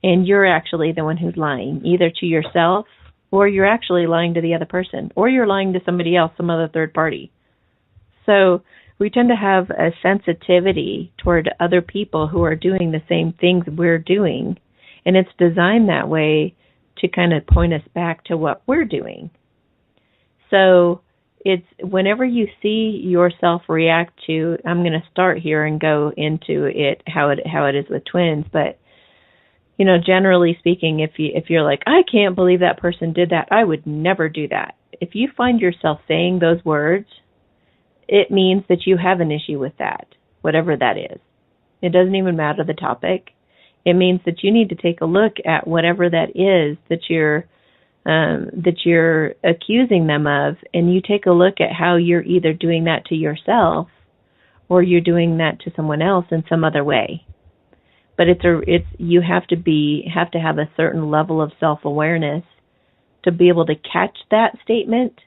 and you're actually the one who's lying, either to yourself or you're actually lying to the other person, or you're lying to somebody else, some other third party. So we tend to have a sensitivity toward other people who are doing the same things we're doing, and it's designed that way to kind of point us back to what we're doing. So it's whenever you see yourself react to, I'm going to start here and go into it, how it is with twins, but generally speaking, if you're like, I can't believe that person did that, I would never do that. If you find yourself saying those words, it means that you have an issue with that, whatever that is. It doesn't even matter the topic. It means that you need to take a look at whatever that is that you're accusing them of, and you take a look at how you're either doing that to yourself or you're doing that to someone else in some other way. But you have to have a certain level of self-awareness to be able to catch that statement.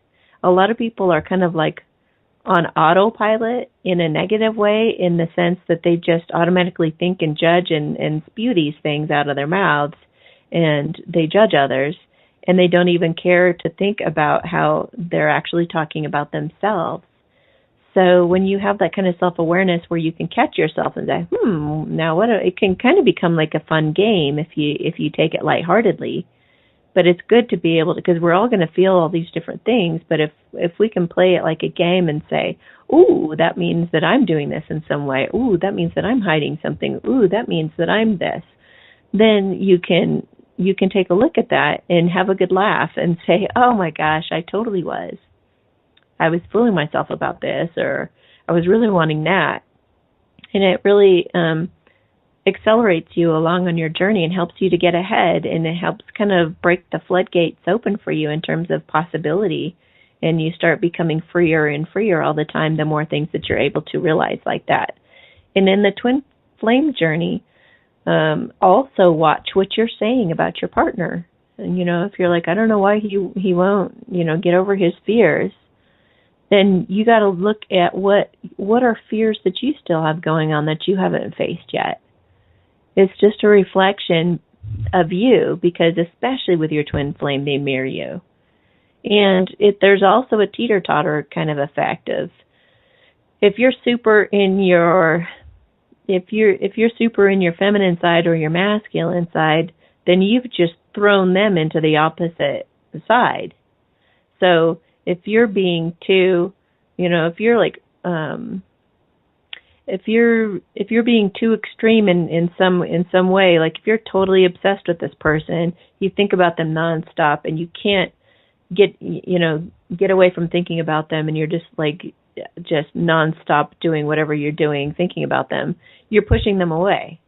A lot of people are kind of like on autopilot in a negative way, in the sense that they just automatically think and judge and spew these things out of their mouths, and they judge others, and they don't even care to think about how they're actually talking about themselves. So when you have that kind of self-awareness where you can catch yourself and say, now what? It can kind of become like a fun game if you take it lightheartedly. But it's good to be able to, because we're all going to feel all these different things. But if we can play it like a game and say, ooh, that means that I'm doing this in some way. Ooh, that means that I'm hiding something. Ooh, that means that I'm this. Then you can take a look at that and have a good laugh and say, oh my gosh, I totally was. I was fooling myself about this, or I was really wanting that. And it really accelerates you along on your journey and helps you to get ahead, and it helps kind of break the floodgates open for you in terms of possibility, and you start becoming freer and freer all the time, the more things that you're able to realize like that. And in the twin flame journey, also watch what you're saying about your partner. And, if you're like, I don't know why he won't, get over his fears, then you got to look at what are fears that you still have going on that you haven't faced yet. It's just a reflection of you, because especially with your twin flame, they mirror you. And there's also a teeter-totter kind of effect of, if you're super in your feminine side or your masculine side, then you've just thrown them into the opposite side. So if you're being too, if you're like, if you're being too extreme in some way, like if you're totally obsessed with this person, you think about them nonstop and you can't get away from thinking about them, and you're just nonstop doing whatever you're doing, thinking about them, you're pushing them away.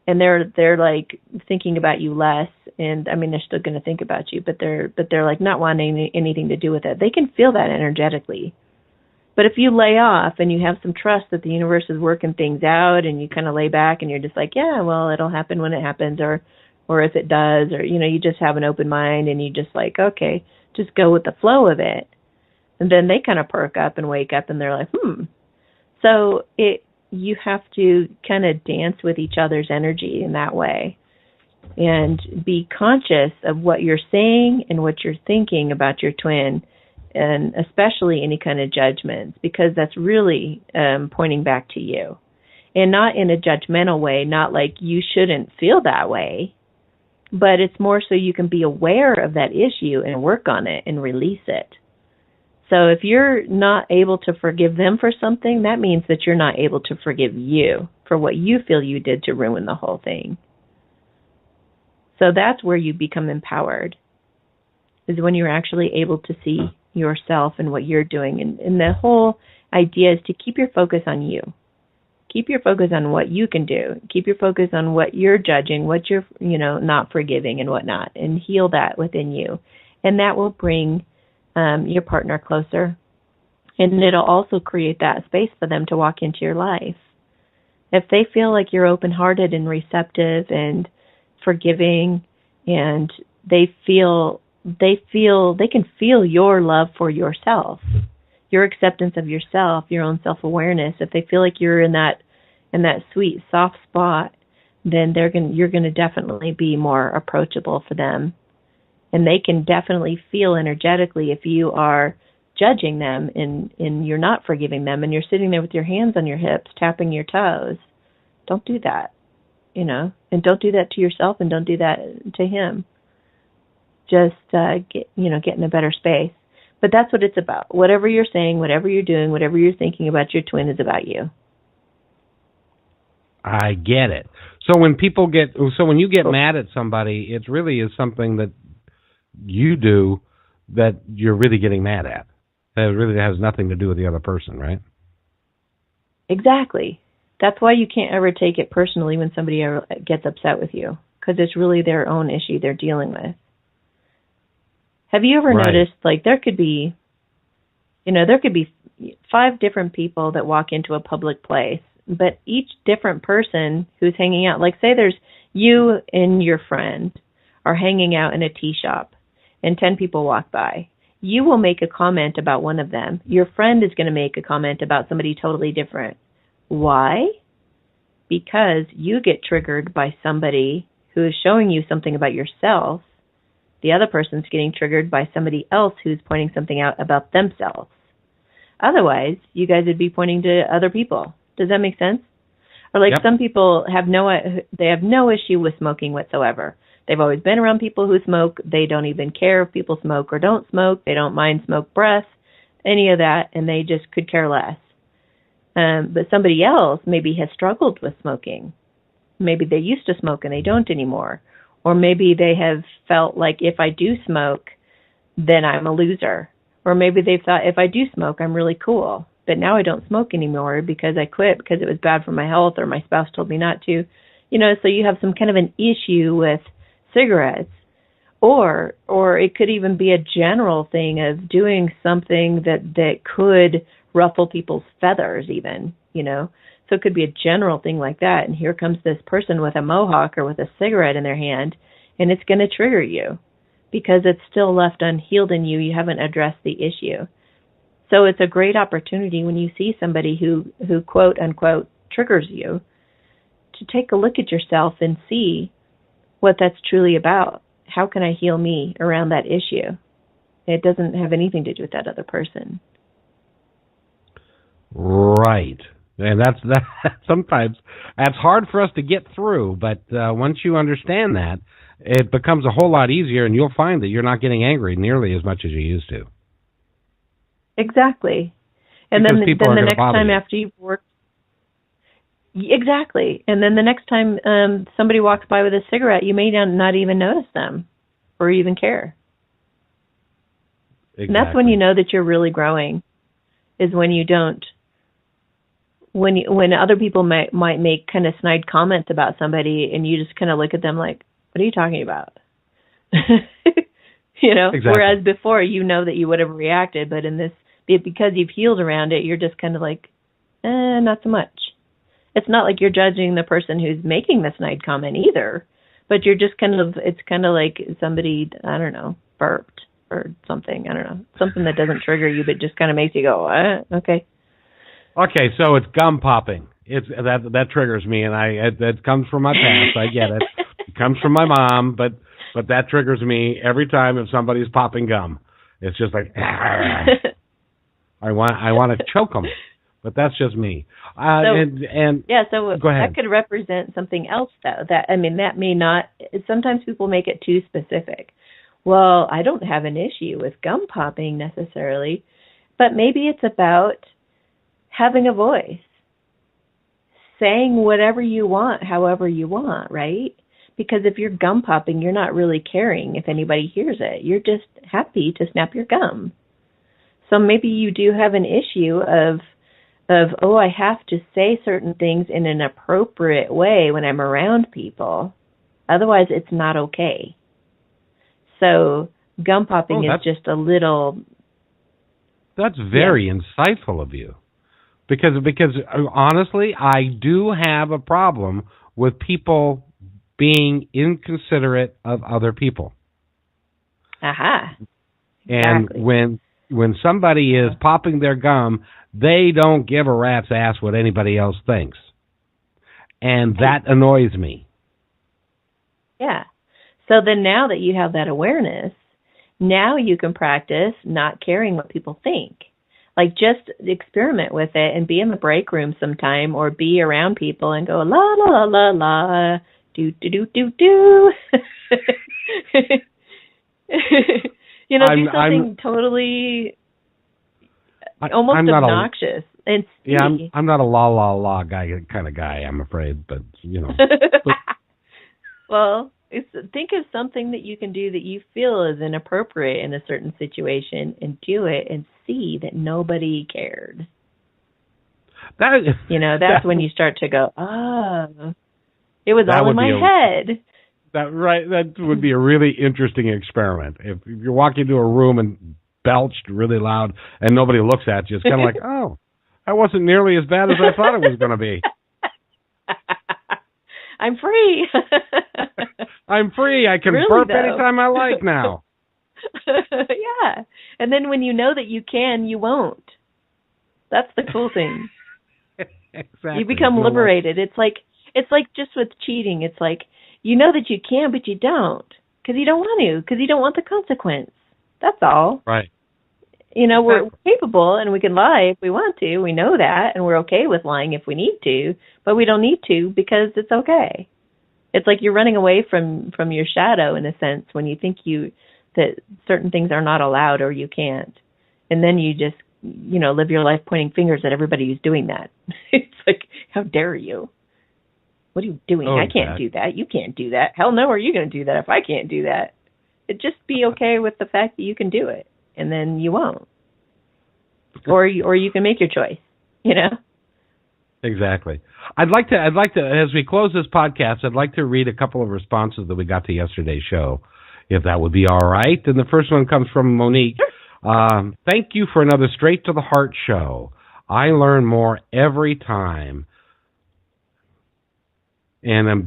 And they're like thinking about you less, and I mean they're still going to think about you, but they're like not wanting anything to do with it. They can feel that energetically. But if you lay off and you have some trust that the universe is working things out, and you kind of lay back and you're just like, yeah, well, it'll happen when it happens, or if it does, or you just have an open mind and you just like, okay, just go with the flow of it. And then they kind of perk up and wake up and they're like, So you have to kind of dance with each other's energy in that way and be conscious of what you're saying and what you're thinking about your twin, and especially any kind of judgments, because that's really pointing back to you, and not in a judgmental way, not like you shouldn't feel that way, but it's more so you can be aware of that issue and work on it and release it. So if you're not able to forgive them for something, that means that you're not able to forgive you for what you feel you did to ruin the whole thing. So that's where you become empowered, is when you're actually able to see yourself and what you're doing. And the whole idea is to keep your focus on you. Keep your focus on what you can do. Keep your focus on what you're judging, what you're, not forgiving and whatnot, and heal that within you. And that will bring your partner closer. And it'll also create that space for them to walk into your life. If they feel like you're open-hearted and receptive and forgiving, and they can feel your love for yourself, your acceptance of yourself, your own self-awareness. If they feel like you're in that sweet, soft spot, then you're going to definitely be more approachable for them. And they can definitely feel energetically if you are judging them and you're not forgiving them, and you're sitting there with your hands on your hips, tapping your toes. Don't do that, and don't do that to yourself, and don't do that to him. Just get in a better space. But that's what it's about. Whatever you're saying, whatever you're doing, whatever you're thinking about your twin is about you. I get it. So when you get mad at somebody, it really is something that you do that you're really getting mad at. That really has nothing to do with the other person, right? Exactly. That's why you can't ever take it personally when somebody ever gets upset with you, because it's really their own issue they're dealing with. Have you ever noticed, like, there could be 5 different people that walk into a public place, but each different person who's hanging out, like say there's you and your friend are hanging out in a tea shop and 10 people walk by. You will make a comment about one of them. Your friend is going to make a comment about somebody totally different. Why? Because you get triggered by somebody who is showing you something about yourself. The other person's getting triggered by somebody else who's pointing something out about themselves. Otherwise, you guys would be pointing to other people. Does that make sense? Or like Some people have no issue with smoking whatsoever. They've always been around people who smoke. They don't even care if people smoke or don't smoke. They don't mind smoke breath, any of that, and they just could care less. But somebody else maybe has struggled with smoking. Maybe they used to smoke and they don't anymore. Or maybe they have felt like if I do smoke, then I'm a loser. Or maybe they've thought if I do smoke, I'm really cool. But now I don't smoke anymore because I quit because it was bad for my health or my spouse told me not to. So you have some kind of an issue with cigarettes. Or it could even be a general thing of doing something that could ruffle people's feathers even, So it could be a general thing like that. And here comes this person with a mohawk or with a cigarette in their hand, and it's going to trigger you because it's still left unhealed in you. You haven't addressed the issue. So it's a great opportunity when you see somebody who quote unquote triggers you to take a look at yourself and see what that's truly about. How can I heal me around that issue? It doesn't have anything to do with that other person. Right. And that's sometimes that's hard for us to get through, but once you understand that, it becomes a whole lot easier, and you'll find that you're not getting angry nearly as much as you used to. Exactly. And then the next time after you've worked, Exactly. And then the next time somebody walks by with a cigarette, you may not even notice them or even care. Exactly. And that's when you know that you're really growing, is when you don't, when other people might make kind of snide comments about somebody and you just kind of look at them like, what are you talking about? Exactly. Whereas before you know that you would have reacted, but in this, because you've healed around it, you're just kind of like, not so much. It's not like you're judging the person who's making the snide comment either, but you're just it's kind of like somebody, I don't know, burped or something. I don't know, something that doesn't trigger you, but just kind of makes you go, okay. Okay, so it's gum popping. It's that triggers me, and that comes from my past. I get it. It comes from my mom, but that triggers me every time if somebody's popping gum. It's just like I want to choke them, but that's just me. So go ahead. That could represent something else, though. That may not. Sometimes people make it too specific. Well, I don't have an issue with gum popping necessarily, but maybe it's about having a voice, saying whatever you want, however you want, right? Because if you're gum popping, you're not really caring if anybody hears it. You're just happy to snap your gum. So maybe you do have an issue of I have to say certain things in an appropriate way when I'm around people. Otherwise, it's not okay. So gum popping is just a little... That's very insightful of you. Because honestly, I do have a problem with people being inconsiderate of other people. Aha. And Exactly. when somebody is popping their gum, they don't give a rat's ass what anybody else thinks. And that annoys me. Yeah. So then now that you have that awareness, now you can practice not caring what people think. Like, just experiment with it and be in the break room sometime or be around people and go, la, la, la, la, la, do, do, do, do, do. Do something totally almost obnoxious. I'm not a la, la, la kind of guy, I'm afraid, but, Well, think of something that you can do that you feel is inappropriate in a certain situation and do it and see that nobody cared. That's when you start to go, it was all in my head. That would be a really interesting experiment. If you're walking into a room and belched really loud and nobody looks at you, it's kind of like, oh, that wasn't nearly as bad as I thought it was going to be. I'm free. I'm free. I can burp anytime I like now. Yeah. And then when you know that you can, you won't. That's the cool thing. Exactly. You become liberated. It's like just with cheating. It's like, you know that you can, but you don't. Because you don't want to. Because you don't want the consequence. That's all. Right. We're capable and we can lie if we want to. We know that, and we're okay with lying if we need to, but we don't need to because it's okay. It's like you're running away from your shadow in a sense when you think that certain things are not allowed or you can't. And then you just, live your life pointing fingers at everybody who's doing that. It's like, how dare you? What are you doing? I can't do that. You can't do that. Hell no, are you going to do that if I can't do that? Just be okay with the fact that you can do it. And then you won't, or you can make your choice. Exactly. I'd like to, as we close this podcast, I'd like to read a couple of responses that we got to yesterday's show, if that would be all right. And the first one comes from Monique. Thank you for another Straight to the Heart show. I learn more every time. And I'm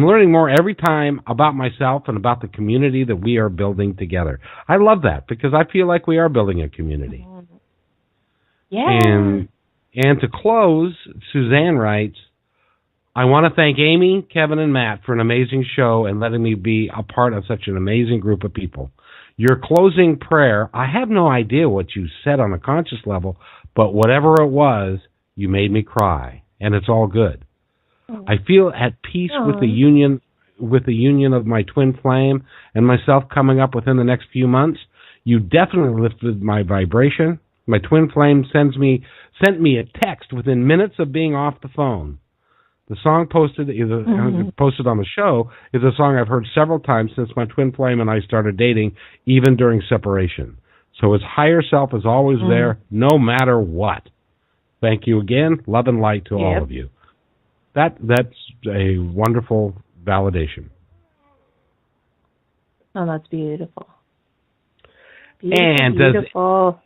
learning more every time about myself and about the community that we are building together. I love that because I feel like we are building a community. Yeah. And to close, Suzanne writes, I want to thank Amy, Kevin, and Matt for an amazing show and letting me be a part of such an amazing group of people. Your closing prayer, I have no idea what you said on a conscious level, but whatever it was, you made me cry. And it's all good. I feel at peace with the union of my twin flame and myself coming up within the next few months. You definitely lifted my vibration. My twin flame sends me sent me a text within minutes of being off the phone. The song posted on the show is a song I've heard several times since my twin flame and I started dating, even during separation. So his higher self is always there, no matter what. Thank you again. Love and light to all of you. That's a wonderful validation. Oh, that's beautiful. Beautiful.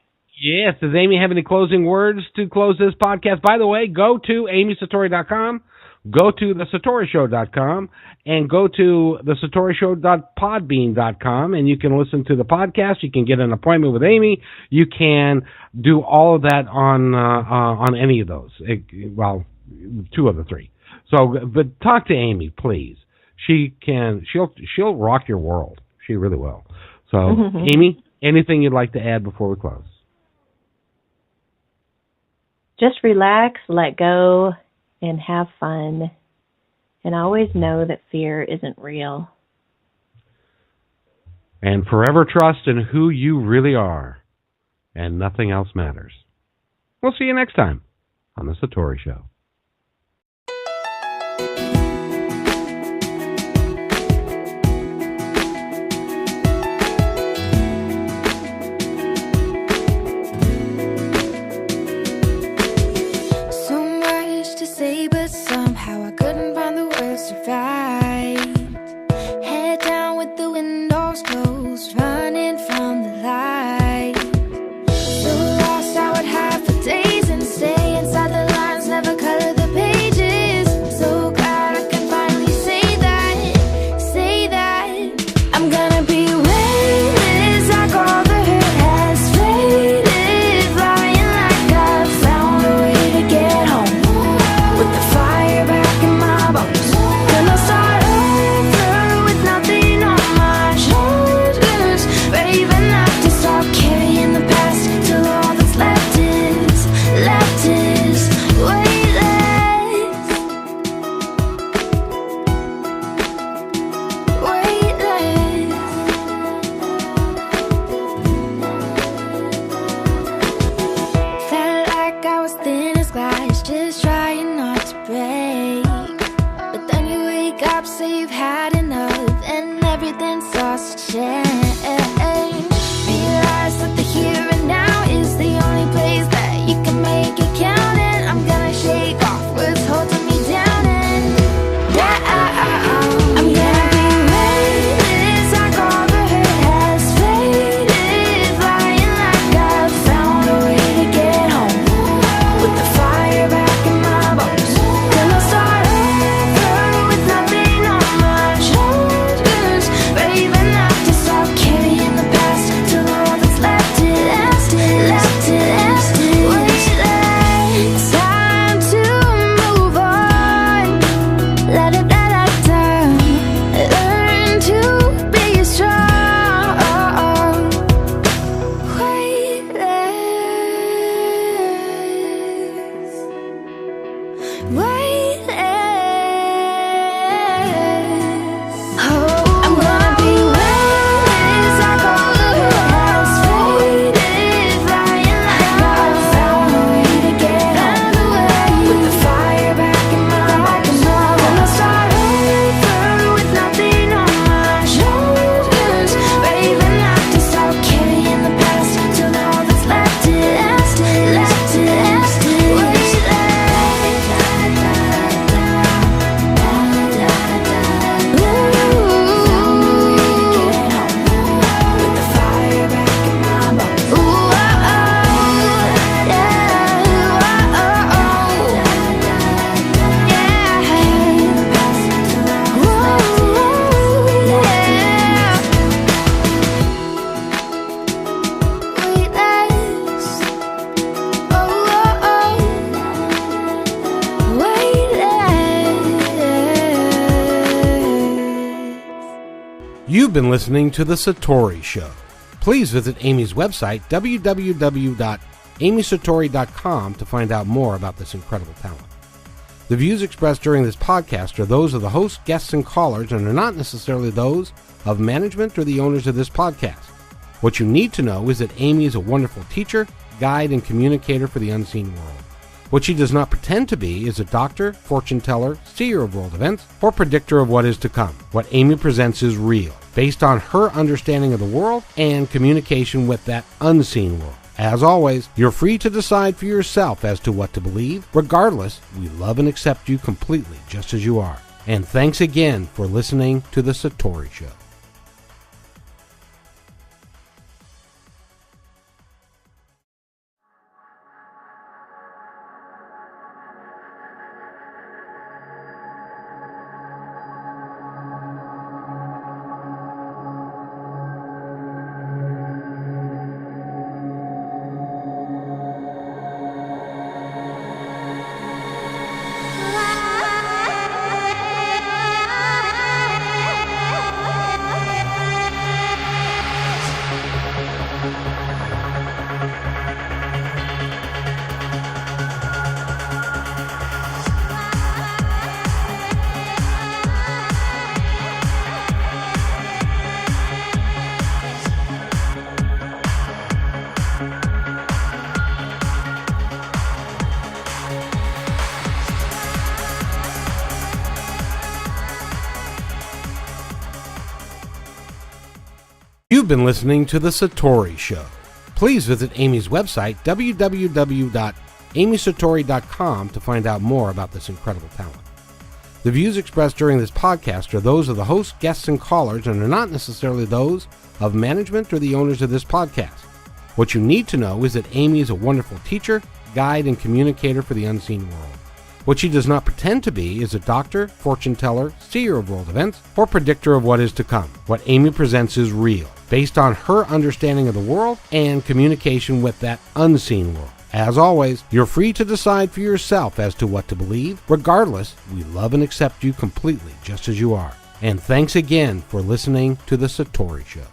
Does Amy have any closing words to close this podcast? By the way, go to amysatori.com, go to thesatorishow.com, and go to thesatorishow.podbean.com, and you can listen to the podcast. You can get an appointment with Amy. You can do all of that on any of those. Well, 2 of the 3. So, but talk to Amy, please. She'll rock your world. She really will. So, Amy, anything you'd like to add before we close? Just relax, let go, and have fun. And always know that fear isn't real. And forever trust in who you really are. And nothing else matters. We'll see you next time on The Satori Show. You've been listening to The Satori Show. Please visit Amy's website, www.amysatori.com, to find out more about this incredible talent. The views expressed during this podcast are those of the host, guests, and callers, and are not necessarily those of management or the owners of this podcast. What you need to know is that Amy is a wonderful teacher, guide, and communicator for the unseen world. What she does not pretend to be is a doctor, fortune teller, seer of world events, or predictor of what is to come. What Amy presents is real, based on her understanding of the world and communication with that unseen world. As always, you're free to decide for yourself as to what to believe. Regardless, we love and accept you completely just as you are. And thanks again for listening to The Satori Show. You've been listening to The Satori Show. Please visit Amy's website, www.amysatori.com, to find out more about this incredible talent. The views expressed during this podcast are those of the hosts, guests, and callers, and are not necessarily those of management or the owners of this podcast. What you need to know is that Amy is a wonderful teacher, guide, and communicator for the unseen world. What she does not pretend to be is a doctor, fortune teller, seer of world events, or predictor of what is to come. What Amy presents is real, based on her understanding of the world and communication with that unseen world. As always, you're free to decide for yourself as to what to believe. Regardless, we love and accept you completely just as you are. And thanks again for listening to The Satori Show.